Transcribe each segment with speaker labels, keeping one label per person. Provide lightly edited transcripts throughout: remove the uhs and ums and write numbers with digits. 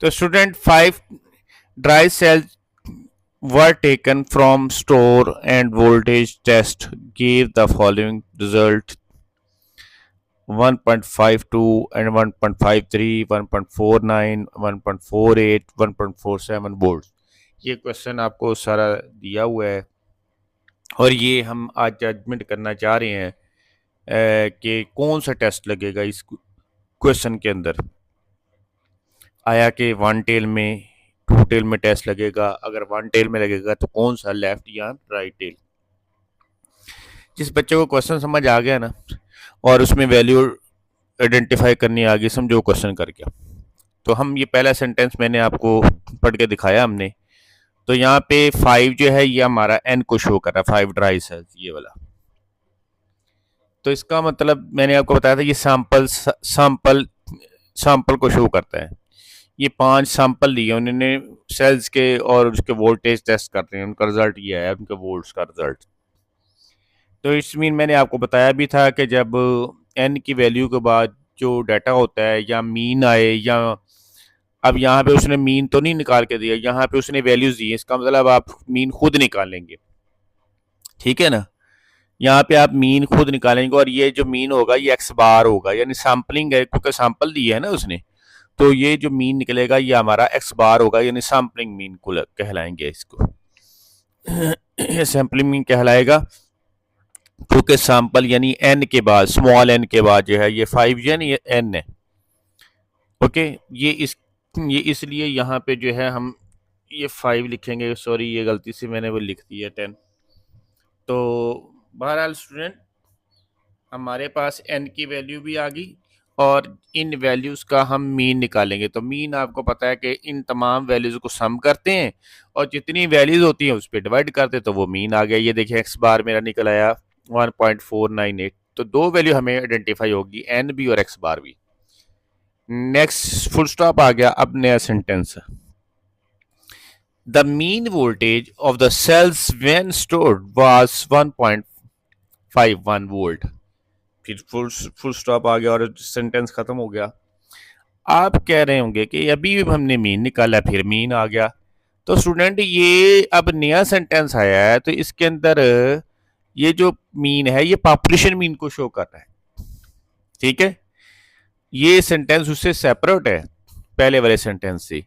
Speaker 1: तो student 5 dry cells were taken from store and voltage test gave the following result: 1.52 and 1.53, 1.49, 1.48, 1.47 volt. ये question आपको सारा दिया हुआ है और ये हम आज जजमेंट करना चाह रहे हैं कि कौन सा टेस्ट लगेगा इस क्वेश्चन के अंदर। आया कि वन टेल में, टू टेल में टेस्ट लगेगा, अगर वन टेल में लगेगा तो कौन सा, लेफ्ट या राइट टेल। जिस बच्चे को क्वेश्चन समझ आ गया ना और उसमें वैल्यू आइडेंटिफाई करनी आ गई, समझो क्वेश्चन कर गया। तो हम ये पहला सेंटेंस मैंने आपको पढ़ के दिखाया हमने। तो यहाँ पे 5 जो है ये हमारा एन को शो कर रहा है, 5 ड्राई सेल्स ये वाला। तो इसका मतलब मैंने आपको बताया था ये सैंपल को शो करता है। ये 5 सैंपल लिए उन्होंने सेल्स के और उसके वोल्टेज टेस्ट करते हैं, उनका रिजल्ट ये है, उनके वोल्ट्स का रिजल्ट। तो इस मीन मैंने आपको बताया भी था कि जब एन की वैल्यू के बाद जो डाटा होता है या मीन आए, या अब यहाँ पे उसने मीन तो नहीं निकाल के दिया, यहाँ पे उसने वैल्यूज दी, इसका मतलब आप मीन खुद निकालेंगे, ठीक है ना। यहाँ पे आप मीन खुद निकालेंगे और ये जो मीन होगा ये एक्स बार होगा, यानी सैम्पलिंग है क्योंकि सैंपल दिया है ना उसने। तो ये जो मीन निकलेगा ये हमारा एक्स बार होगा, यानी सैम्पलिंग मीन को कहलाएंगे इसको। सैम्पलिंग मीन कहलाएगा क्योंकि सैंपल यानी एन के बाद, स्मॉल एन के बाद जो है ये 5 यानी एन है। ओके, ये इसलिए यहाँ पे जो है हम ये 5 लिखेंगे, सॉरी ये गलती से मैंने वो लिख दिया 10। तो बहरहाल स्टूडेंट हमारे पास एन की वैल्यू भी आ गई और इन वैल्यूज़ का हम मीन निकालेंगे। तो मीन आपको पता है कि इन तमाम वैल्यूज़ को सम करते हैं और जितनी वैल्यूज़ होती हैं उस पर डिवाइड करते हैं, तो वो मीन आ गया। ये देखिए एक्स बार मेरा निकल आया 1.498। तो दो वैल्यू हमें आइडेंटिफाई होगी, एन भी और एक्स बार भी। नेक्स्ट फुल स्टॉप आ गया, अब नया sentence. The mean voltage of the cells when stored was 1.51 volt. फिर फुल स्टॉप आ गया और सेंटेंस खत्म हो गया। आप कह रहे होंगे कि अभी हमने मीन निकाला फिर मीन आ गया। तो स्टूडेंट ये अब नया सेंटेंस आया है, तो इसके अंदर ये जो मीन है ये पॉपुलेशन मीन को शो कर रहा है, ठीक है। ये सेंटेंस उससे सेपरेट है पहले वाले सेंटेंस से,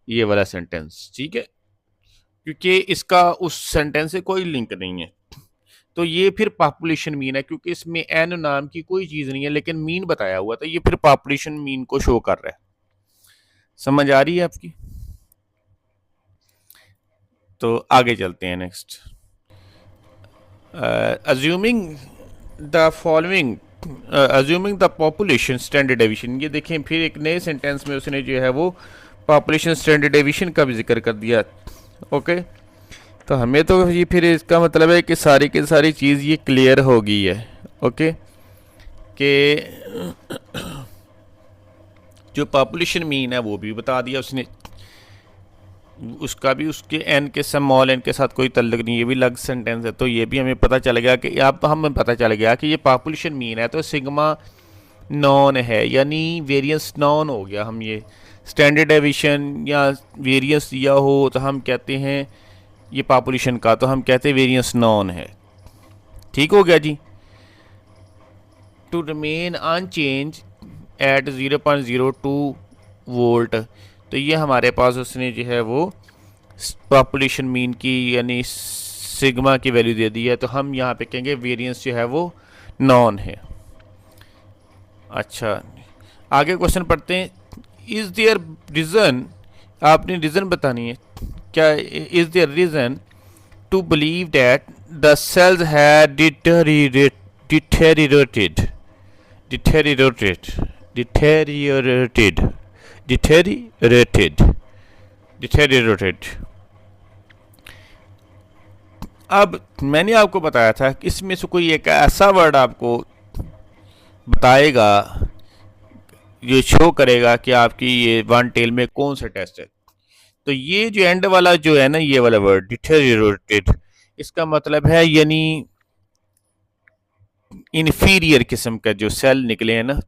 Speaker 1: ये वाला सेंटेंस, ठीक है, क्योंकि इसका उस सेंटेंस से कोई लिंक नहीं है। तो ये फिर पॉपुलेशन मीन है क्योंकि इसमें एन नाम की कोई चीज नहीं है लेकिन मीन बताया हुआ, तो ये फिर पॉपुलेशन मीन को शो कर रहा है। समझ आ रही है आपकी? तो आगे चलते हैं next. Assuming the following, assuming the population standard deviation. ये देखें फिर एक नए सेंटेंस में उसने जो है वो पॉपुलेशन स्टैंडर्ड डेविएशन का भी जिक्र कर दिया। ओके, तो हमें तो ये फिर इसका मतलब है कि सारी की सारी चीज़ ये क्लियर हो गई है। ओके, कि जो पॉपुलेशन मीन है वो भी बता दिया उसने, उसका भी उसके एन के स्मॉल एन के साथ कोई तल्लुक नहीं, ये भी अलग सेंटेंस है। तो ये भी हमें पता चल गया कि अब हमें पता चल गया कि ये पॉपुलेशन मीन है तो सिग्मा नॉन है, यानी वेरिएंस नॉन हो गया। हम ये स्टैंडर्ड डेविएशन या वेरिएंस दिया हो तो हम कहते हैं ये पॉपुलेशन का, तो हम कहते हैं वेरिएंस नॉन है। ठीक हो गया जी। To remain unchanged at 0.02 volt. तो ये हमारे पास उसने जो है वो पॉपुलेशन मीन की यानी सिग्मा की वैल्यू दे दी है, तो हम यहाँ पे कहेंगे वेरिएंस जो है वो नॉन है। अच्छा, आगे क्वेश्चन पढ़ते हैं। इज देयर रीज़न, आपने रीज़न बतानी है क्या, is there reason to believe that the cells had deteriorated अब मैंने आपको बताया था कि इसमें से कोई एक ऐसा वर्ड आपको बताएगा, ये शो करेगा कि आपकी ये वन टेल में कौन सा टेस्ट है। तो ये जो एंड वाला जो है ना, ये वाला वर्ड डिटेरियोरेटेड, इसका मतलब है यानी इन्फीरियर किस्म का जो सेल निकले हैं ना,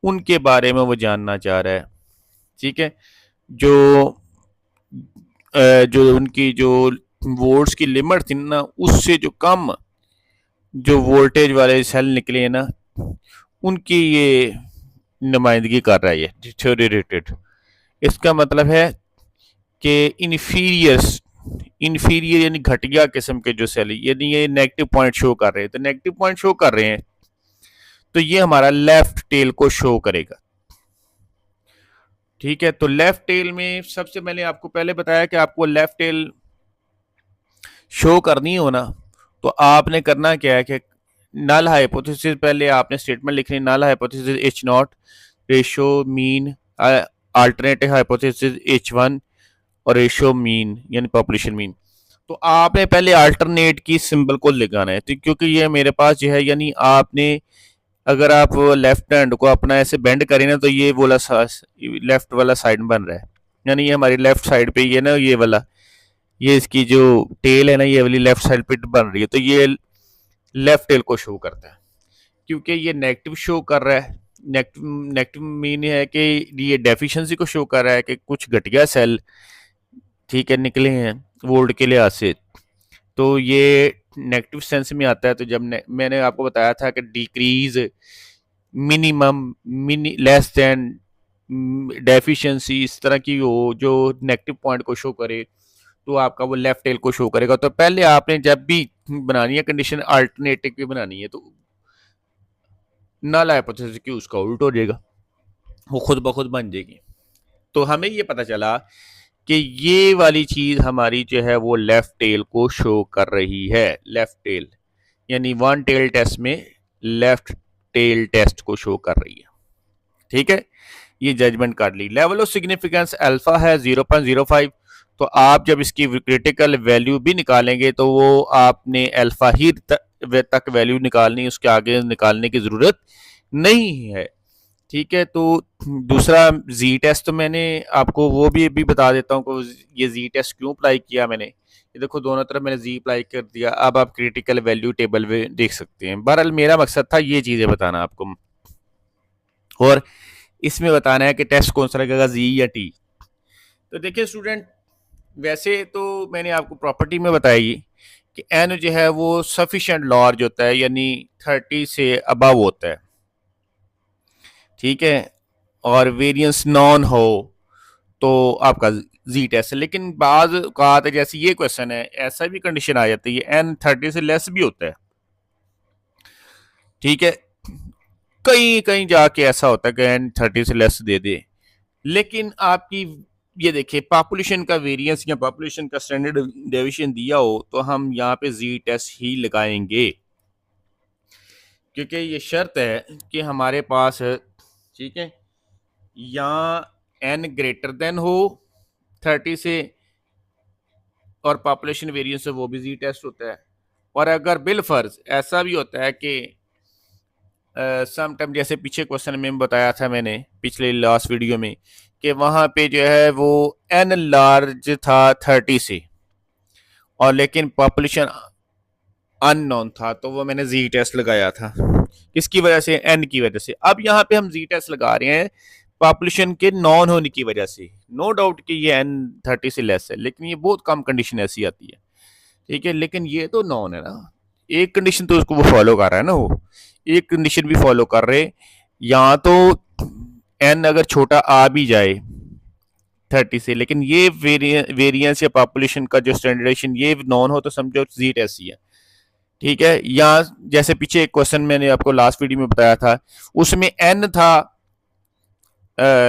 Speaker 1: उनके बारे में वो जानना चाह रहा है। ठीक है, जो जो उनकी जो वोल्ट्स की लिमिट थी ना, उससे जो कम जो वोल्टेज वाले सेल निकले हैं ना, उनकी ये नुमाइंदगी कर रहा है ये डिथोरिएटेड। इसका मतलब है कि इन्फीरियर यानी घटिया किस्म के जो सेल, यानी ये नेगेटिव पॉइंट शो कर रहे हैं, तो नेगेटिव पॉइंट शो कर रहे हैं तो ये हमारा लेफ्ट टेल को शो करेगा। ठीक है, तो लेफ्ट टेल में सबसे मैंने आपको पहले बताया कि आपको लेफ्ट टेल शो करनी हो ना, तो आपने करना क्या है कि नल हाइपोथेसिस, पहले आपने स्टेटमेंट लिखनी, null hypothesis H naught, ratio mean, alternative hypothesis H one, और रेशो मीन यानी पॉपुलेशन मीन। तो आपने पहले अल्टरनेट की सिंबल को लगाना है, तो क्योंकि ये मेरे पास जो है, यानी आपने अगर आप लेफ्ट हैंड को अपना ऐसे बेंड करें ना, तो ये वाला लेफ्ट वाला साइड बन रहा है, यानी ये हमारी लेफ्ट साइड पे ये ना, ये वाला, ये इसकी जो टेल है ना, ये वाली लेफ्ट साइड पे बन रही है, तो ये लेफ्ट टेल को शो करता है। क्योंकि ये नेगेटिव शो कर रहा है, नेगेटिव नेगेटिव मीन है कि ये डेफिशिएंसी को शो कर रहा है कि कुछ घटिया सेल, ठीक है, निकले हैं वोल्ट के लिहाज से, तो ये नेगेटिव सेंस में आता है। तो जब मैंने आपको बताया था कि decrease, minimum, less than, deficiency, इस तरह की हो जो नेगेटिव पॉइंट को शो करे, तो आपका वो लेफ्ट टेल को शो करेगा। तो पहले आपने जब भी बनानी है कंडीशन अल्टरनेटिव की बनानी है, तो नल हाइपोथेसिस की उसका उल्ट हो जाएगा, वो खुद ब खुद बन जाएगी। तो हमें ये पता चला कि ये वाली चीज हमारी जो है वो लेफ्ट टेल को शो कर रही है। लेफ्ट टेल यानी वन टेल टेस्ट में लेफ्ट टेल टेस्ट को शो कर रही है। ठीक है, ये जजमेंट कर ली। लेवल ऑफ सिग्निफिकेंस अल्फा है 0.05, तो आप जब इसकी क्रिटिकल वैल्यू भी निकालेंगे तो वो आपने अल्फा ही तक वैल्यू निकालनी, उसके आगे निकालने की जरूरत नहीं है। ठीक है, तो दूसरा जी टेस्ट, तो मैंने आपको वो भी बता देता हूँ कि ये जी टेस्ट क्यों अप्लाई किया मैंने। ये देखो दोनों तरफ मैंने जी अप्लाई कर दिया, अब आप क्रिटिकल वैल्यू टेबल में देख सकते हैं। बहरहाल मेरा मकसद था ये चीज़ें बताना आपको, और इसमें बताना है कि टेस्ट कौन सा लगेगा, जी या टी। तो देखिए स्टूडेंट, वैसे तो मैंने आपको प्रॉपर्टी में बताई कि एन जो है वो सफिशिएंट लार्ज होता है, यानी 30 से अबव होता है। ठीक है, और वेरिएंस नॉन हो तो आपका जी टेस्ट है। लेकिन बाज कहा था, जैसे ये क्वेश्चन है, ऐसा भी कंडीशन आ जाती है एन 30 से लेस भी होता है। ठीक है, कहीं कहीं जाके ऐसा होता है कि एन 30 से लेस दे दे, लेकिन आपकी ये देखिए पॉपुलेशन का वेरिएंस या पॉपुलेशन का स्टैंडर्ड डेविएशन दिया हो, तो हम यहाँ पे जी टेस्ट ही लगाएंगे, क्योंकि ये शर्त है कि हमारे पास, ठीक है, या एन ग्रेटर देन हो 30 से, और पॉपुलेशन वेरिएंस है वो भी जी टेस्ट होता है। और अगर बिलफर्ज ऐसा भी होता है कि समटाइम, जैसे पीछे क्वेश्चन में बताया था मैंने पिछले लास्ट वीडियो में, कि वहां पे जो है वो एन लार्ज था 30 से, और लेकिन पॉपुलेशन अननोन था, तो वो मैंने जी टेस्ट लगाया था। किसकी वजह से, एन की वजह से। अब यहाँ पे हम जी टेस्ट लगा रहे हैं पॉपुलेशन के नॉन होने की वजह से। नो डाउट कि ये एन 30 से लेस है, लेकिन ये बहुत कम कंडीशन ऐसी आती है। ठीक है, लेकिन ये तो नॉन है ना, एक कंडीशन तो उसको वो फॉलो कर रहा है ना, वो एक कंडीशन भी फॉलो कर रहे। यहाँ तो एन अगर छोटा आ भी जाए 30 से, लेकिन ये वेरिएंस या पॉपुलेशन का जो स्टैंडर्डाइजेशन ये नॉन हो, तो समझो जी टेस्ट ही है। ठीक है, यहाँ जैसे पीछे एक क्वेश्चन मैंने आपको लास्ट वीडियो में बताया था, उसमें एन था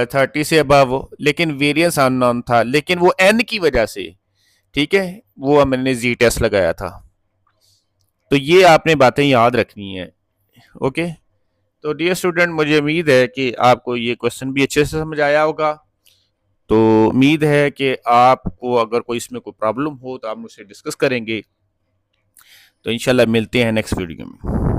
Speaker 1: 30 से अबव, लेकिन वेरिएंस अननोन था, लेकिन वो एन की वजह से, ठीक है, वो मैंने जी टेस्ट लगाया था। तो ये आपने बातें याद रखनी है। ओके, तो डियर स्टूडेंट, मुझे उम्मीद है कि आपको ये क्वेश्चन भी अच्छे से समझ आया होगा। तो उम्मीद है कि आपको अगर कोई इसमें कोई प्रॉब्लम हो तो आप मुझसे डिस्कस करेंगे। तो इंशाल्लाह मिलते हैं नेक्स्ट वीडियो में।